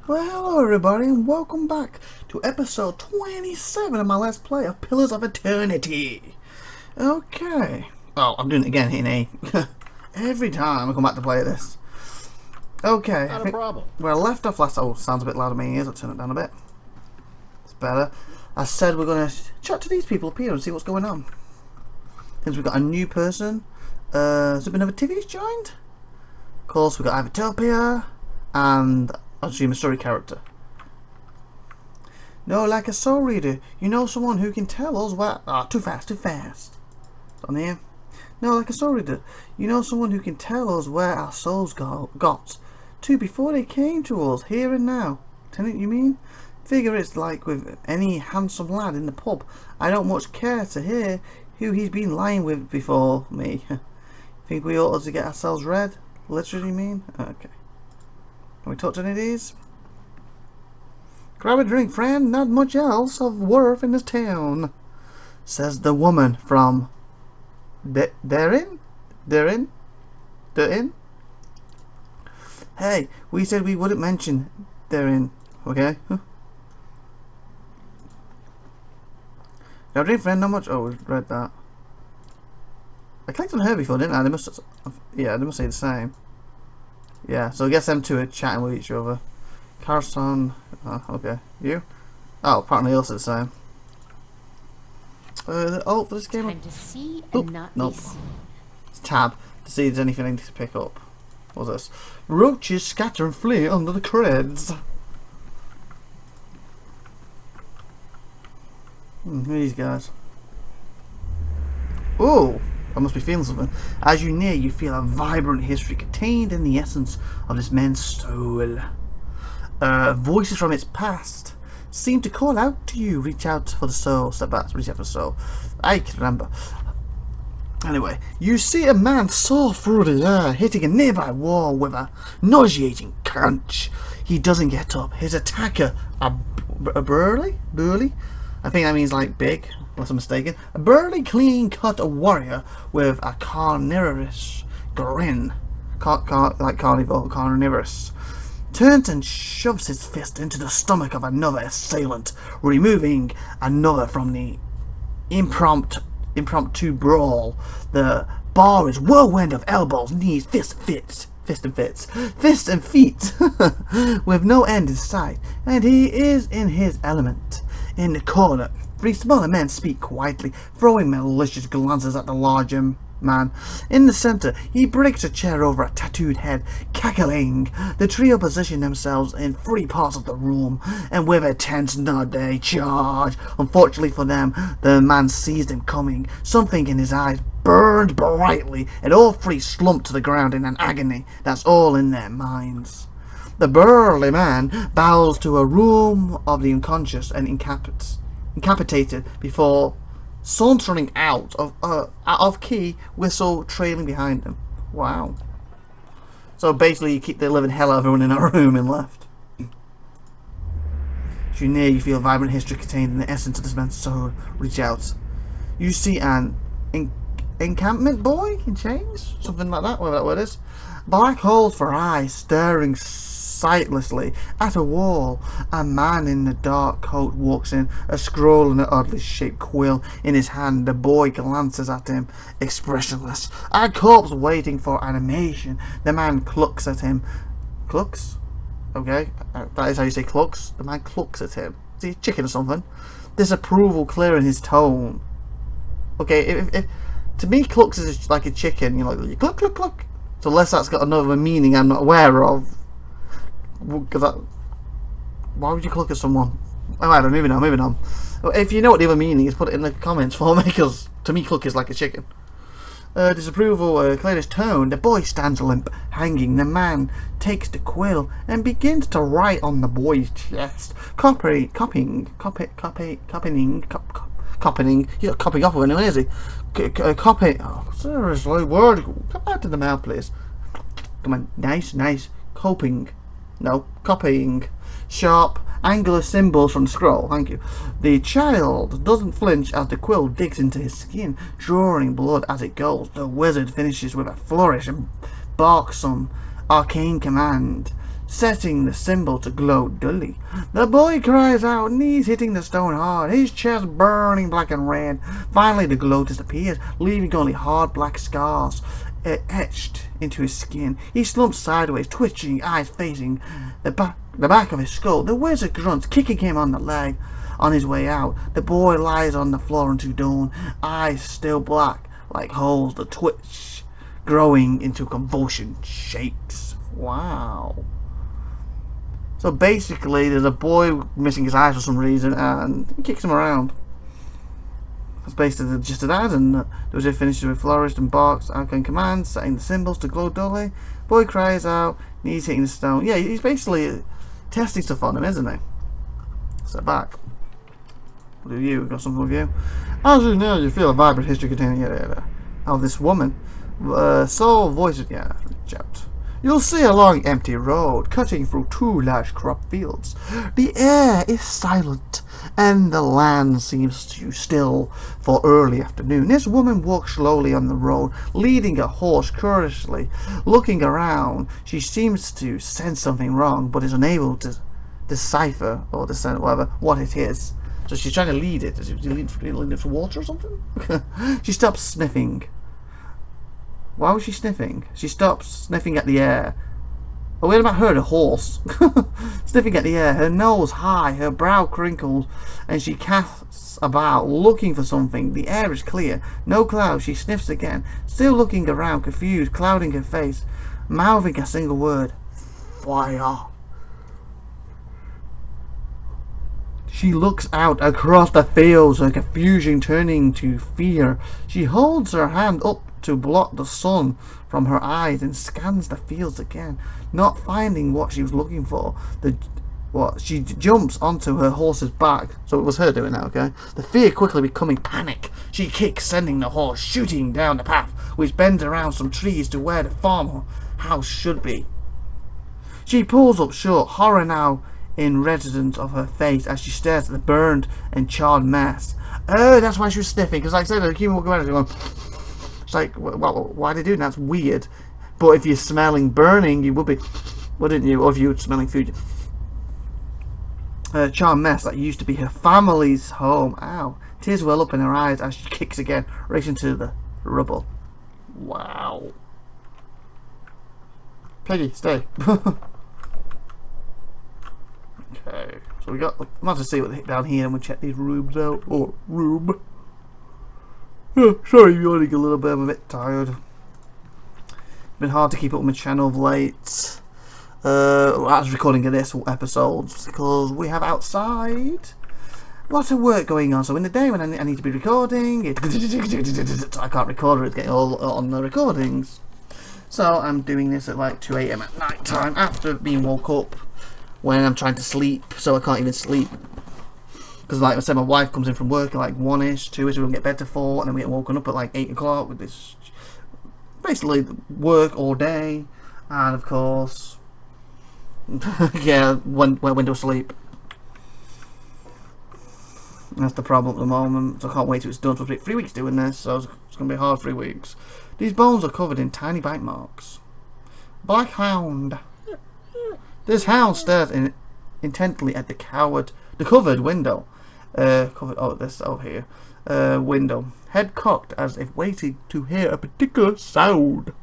Well, hello everybody, and welcome back to episode 27 of my Let's Play of Pillars of Eternity. Okay. Oh, I'm doing it again in a... every time I come back to play this. Okay. Not a problem. Where I left off last... Oh, sounds a bit loud in my ears. I'll turn it down a bit. It's better. I said we're going to chat to these people up here and see what's going on. Since we've got a new person. Has there been another TV's joined? Of course, we've got IVATOPIA and... I'll assume a story character. No, like a soul reader. You know someone who can tell us where... Ah, too fast, too fast. On here. No, like a soul reader. You know someone who can tell us where our souls got to before they came to us, here and now. Tenant, you mean? Figure it's like with any handsome lad in the pub. I don't much care to hear who he's been lying with before me. Think we ought to get ourselves read? Literally mean? Okay. Can we talk to any of these? Grab a drink, friend. Not much else of worth in this town, says the woman from therein. Hey, we said we wouldn't mention therein. Okay. Grab a drink, friend. Not much. Oh, we read that. I clicked on her before, didn't I? They must. Yeah, they must say the same. Yeah, so I guess them two are chatting with each other. Carson, okay, you? Oh, apparently also the same. Oh, for this game. Time to see and not be seen. It's tab to see if there's anything I need to pick up. What's this? Roaches scatter and flee under the creds. Who are these guys? Oh! I must be feeling something. As you near, you feel a vibrant history contained in the essence of this man's soul. Voices from its past seem to call out to you. Reach out for the soul. Step back. Reach out for the soul. I can remember. Anyway, you see a man soar through the air, hitting a nearby wall with a nauseating crunch. He doesn't get up. His attacker, a burly? I think that means like big, unless I'm mistaken. A burly, clean-cut warrior with a carnivorous grin. Like carnivore, carnivorous. Turns and shoves his fist into the stomach of another assailant, removing another from the impromptu brawl. The bar is whirlwind of elbows, knees, fists and feet, with no end in sight, and he is in his element. In the corner, three smaller men speak quietly, throwing malicious glances at the larger man. In the center, he breaks a chair over a tattooed head, cackling. The trio position themselves in three parts of the room, and with a tense nod they charge. Unfortunately for them, the man sees them coming. Something in his eyes burned brightly, and all three slumped to the ground in an agony that's all in their minds. The burly man bows to a room of the unconscious and incapacitated before sauntering out of key, whistle trailing behind him. Wow. So basically you keep the living hell out of everyone in that room and left. As you near, you feel vibrant history contained in the essence of this man's soul. Reach out. You see an encampment boy in chains? Something like that, whatever that word is. Black holes for eyes, staring sightlessly at a wall. A man in a dark coat walks in, a scroll and an oddly shaped quill in his hand. The boy glances at him, expressionless. A corpse waiting for animation. The man clucks at him. Clucks? Okay, that is how you say clucks. The man clucks at him. Is he a chicken or something? Disapproval clear in his tone. Okay, if to me clucks is like a chicken. You know, like cluck cluck cluck. So unless that's got another meaning I'm not aware of. Why would you cluck at someone? Alright, moving on. If you know what the other meaning is, put it in the comments for me, because to me cluck is like a chicken. Disapproval clear his tone. The boy stands limp, hanging. The man takes the quill and begins to write on the boy's chest, copying. He's not copying off of anyone, is he? Copy. Oh, seriously, word. Come back to the mouth, please. Come on, nice. Copying. Sharp, angular symbols from the scroll. Thank you. The child doesn't flinch as the quill digs into his skin, drawing blood as it goes. The wizard finishes with a flourish and barks some arcane command. setting the symbol to glow dully. The boy cries out, knees hitting the stone hard, his chest burning black and red. Finally the glow disappears, leaving only hard black scars etched into his skin. He slumps sideways, twitching, eyes facing the back of his skull. The wizard grunts, kicking him on the leg. On his way out, the boy lies on the floor until dawn, eyes still black like holes. The twitch growing into convulsion shakes. Wow. So basically, there's a boy missing his eyes for some reason, and he kicks him around. That's basically just an ad, and the wizard finishes with flourished and barks arcane commands, setting the symbols to glow dully. Boy cries out, knees hitting the stone. Yeah, he's basically testing stuff on him, isn't he? Step back. What do you? Got something with you? As you know, you feel a vibrant history containing of this woman. Soul voices, yeah, reach out. You'll see a long empty road cutting through 2 large crop fields. The air is silent and the land seems too still for early afternoon. This woman walks slowly on the road, leading a horse curiously. Looking around, she seems to sense something wrong, but is unable to decipher or discern whatever what it is. So she's trying to lead it. Does she lead it for water or something? She stops sniffing. Why was she sniffing? She stops sniffing at the air. Oh, wait about her, the horse. Sniffing at the air, her nose high, her brow crinkles, and she casts about, looking for something. The air is clear, no clouds. She sniffs again, still looking around, confused, clouding her face, mouthing a single word. Fire. She looks out across the fields, her confusion turning to fear. She holds her hand up to block the sun from her eyes and scans the fields again, not finding what she was looking for. She jumps onto her horse's back. So it was her doing that, okay? The fear quickly becoming panic. She kicks, sending the horse shooting down the path, which bends around some trees to where the farmhouse should be. She pulls up short, horror now in residence of her face as she stares at the burned and charred mess. Oh, that's why she was sniffing, because like I said, the human walking around going. It's like, well, why are they doing that? That's weird. But if you're smelling burning, you would be, wouldn't you? Or if you were smelling food. Charred mess that used to be her family's home. Ow. Tears well up in her eyes as she kicks again, racing to the rubble. Wow. Peggy, stay. Okay, so we got. I'm about to see what down here, and we'll check these rooms out. Oh, room. Oh, sorry, I'm yawning a little bit. I'm a bit tired. It's been hard to keep up with my channel of late. I was recording this episode because we have outside lots of work going on. So in the day when I need to be recording, I can't record it. It's getting all on the recordings. So I'm doing this at like 2 AM at night time after being woke up. When I'm trying to sleep, so I can't even sleep. Because like I said, my wife comes in from work at like 1ish, 2ish, we don't get bed to 4, and then we get woken up at like 8 o'clock with this basically work all day, and of course yeah, window sleep. That's the problem at the moment, so I can't wait till it's done. So it's 3 weeks doing this, so it's going to be a hard 3 weeks. These bones are covered in tiny bite marks. Black hound. This hound stares intently at the covered window. This over here. Window. Head cocked as if waiting to hear a particular sound.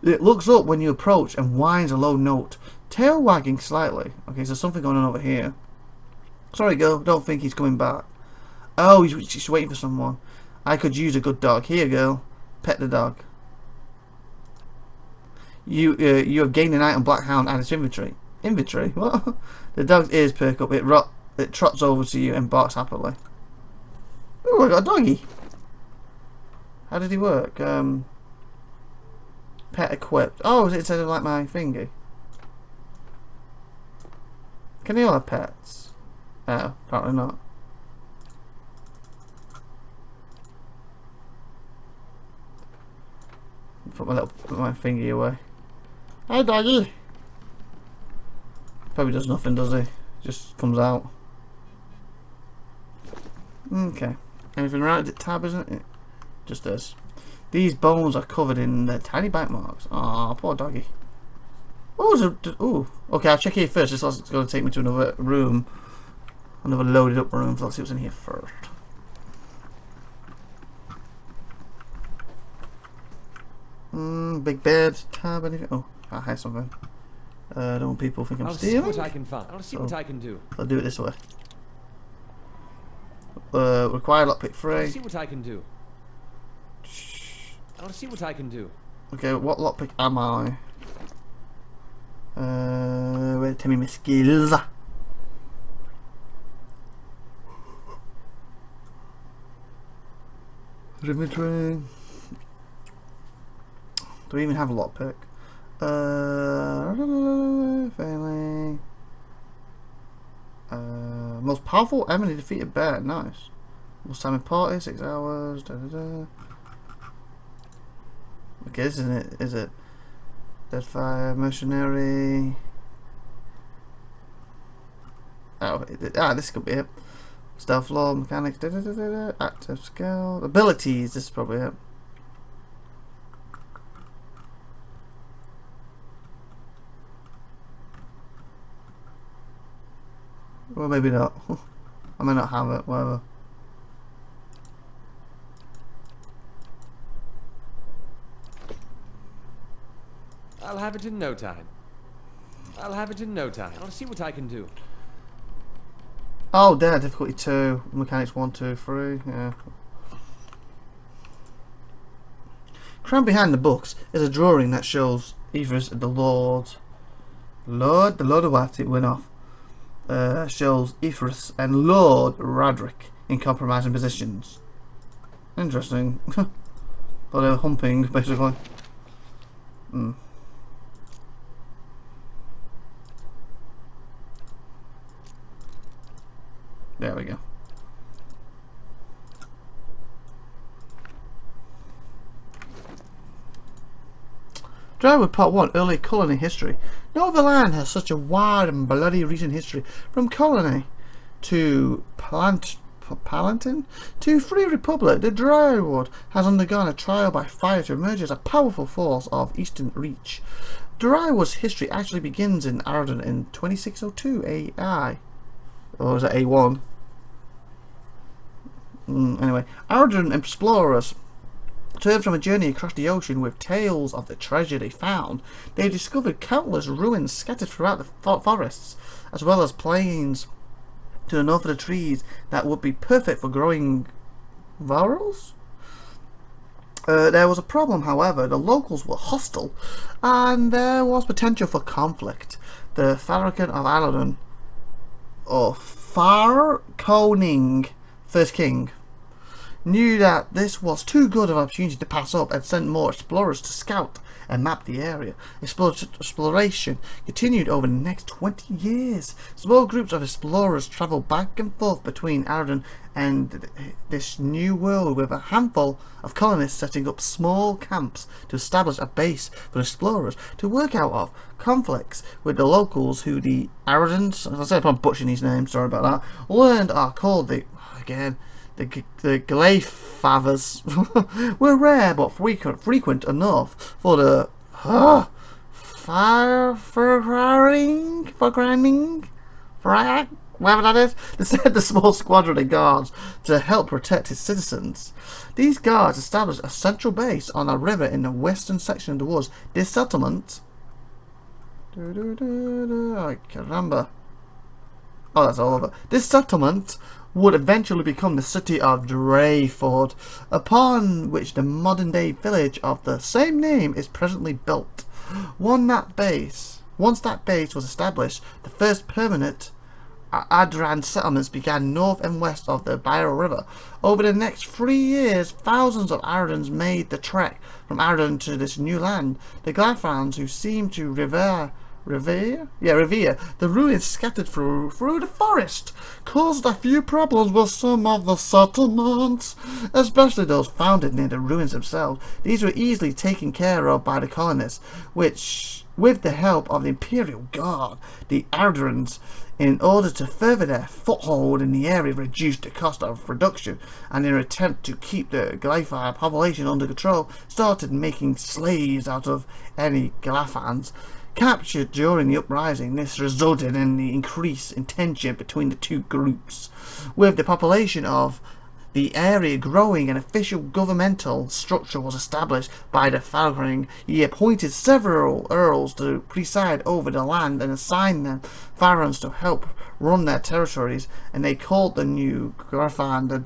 It looks up when you approach and whines a low note. Tail wagging slightly. Okay, so something going on over here. Sorry, girl. Don't think he's coming back. Oh, she's waiting for someone. I could use a good dog. Here, girl. Pet the dog. You have gained an item Black Hound and its inventory. Inventory? What? The dog's ears perk up. It trots over to you and barks happily. Oh, I got a doggy. How did he work? Pet equipped. Oh, it said like my thingy. Can they all have pets? Oh, apparently not. Put my thingy away. Hey, doggy. Probably does nothing, does he? Just comes out. Okay. Anything around it? Tab, isn't it? Just this. These bones are covered in tiny bite marks. Aw, poor doggy. Oh, ooh. Okay, I'll check here first. This is going to take me to another room. Another loaded up room. So let's see what's in here first. Big bed, tab, anything? Oh, I have something. I don't want people think I'm stealing. I'll see what I can find. I'll see what I can do. I'll do it this way. Required lockpick 3. I'll see what I can do. I'll see what I can do. Okay, what lockpick am I? Wait, tell me my skills. Inventory. Do we even have a lockpick? Failing. Most powerful enemy defeated bear. Nice. Most time in party, 6 hours. Da, da, da. Okay, this isn't it, is it? Deadfire, mercenary. Oh, this could be it. Stealth law, mechanics, da, da, da, da, da. Active skill, abilities. This is probably it. Well, maybe not. I may not have it. Whatever. I'll have it in no time. I'll have it in no time. I'll see what I can do. Oh, there, difficulty 2, mechanics 1, 2, 3. Yeah. Crammed behind the books is a drawing that shows Ephraim the Lord of what? It went off. Shows Ephraim and Lord Radric in compromising positions. Interesting. But they're humping, basically. There we go. Drywood Part 1, Early Colony History. No other land has such a wide and bloody recent history. From colony to Palantin to Free Republic, the Drywood has undergone a trial by fire to emerge as a powerful force of Eastern reach. Drywood's history actually begins in Arden in 2602 AI. Or is it A1? Anyway, Arden explorers returned from a journey across the ocean with tales of the treasure they found. They discovered countless ruins scattered throughout the forests, as well as plains to the north of the trees that would be perfect for growing varels. There was a problem, however. The locals were hostile, and there was potential for conflict. The Farrakhan of Aladdin, or Far Koning, First King, knew that this was too good of an opportunity to pass up and sent more explorers to scout and map the area. Exploration continued over the next 20 years. Small groups of explorers travelled back and forth between Arden and this new world, with a handful of colonists setting up small camps to establish a base for explorers to work out of. Conflicts with the locals, who the Ardens, as I said, I'm butchering these names, sorry about that, learned are called the Glayfathers, were rare but frequent enough for the whatever that is, to send a small squadron of guards to help protect his citizens. These guards established a central base on a river in the western section of the woods. This settlement, I can't remember. Oh, that's all over. This settlement would eventually become the city of Drayford, upon which the modern-day village of the same name is presently built. Once that base was established, the first permanent Adran settlements began north and west of the Biro River. Over the next 3 years, thousands of Ardens made the trek from Arden to this new land. The Glyphans, who seemed to revere the ruins scattered through the forest, caused a few problems with some of the settlements, especially those founded near the ruins themselves. These were easily taken care of by the colonists, which, with the help of the Imperial Guard, the Ardens, in order to further their foothold in the area, reduced the cost of production, and in an attempt to keep the Glyphar population under control, started making slaves out of any Glyphans. captured during the uprising. This resulted in the increase in tension between the two groups, with the population of the area growing. An official governmental structure was established by the Falkring. He appointed several earls to preside over the land and assigned them barons to help run their territories, and they called the new Garfan the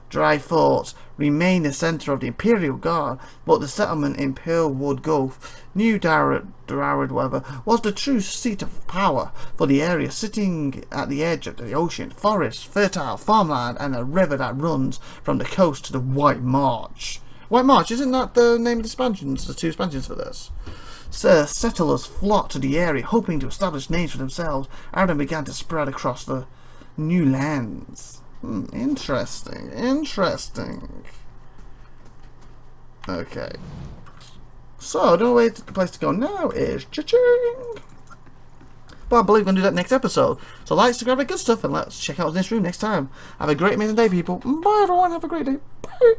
Dry Fort remained the centre of the Imperial Guard, but the settlement in Pearlwood Gulf, New Darrowweather, was the true seat of power for the area, sitting at the edge of the ocean, forest, fertile farmland, and a river that runs from the coast to the White Marsh. White Marsh, isn't that the name of the expansions, the two expansions for this? Settlers flocked to the area, hoping to establish names for themselves, and began to spread across the new lands. Interesting. Okay. So, the only place to go now is cha-ching! But I believe we're going to do that next episode. So like, subscribe, good stuff, and let's check out this room next time. Have a great amazing day, people. Bye, everyone. Have a great day. Bye.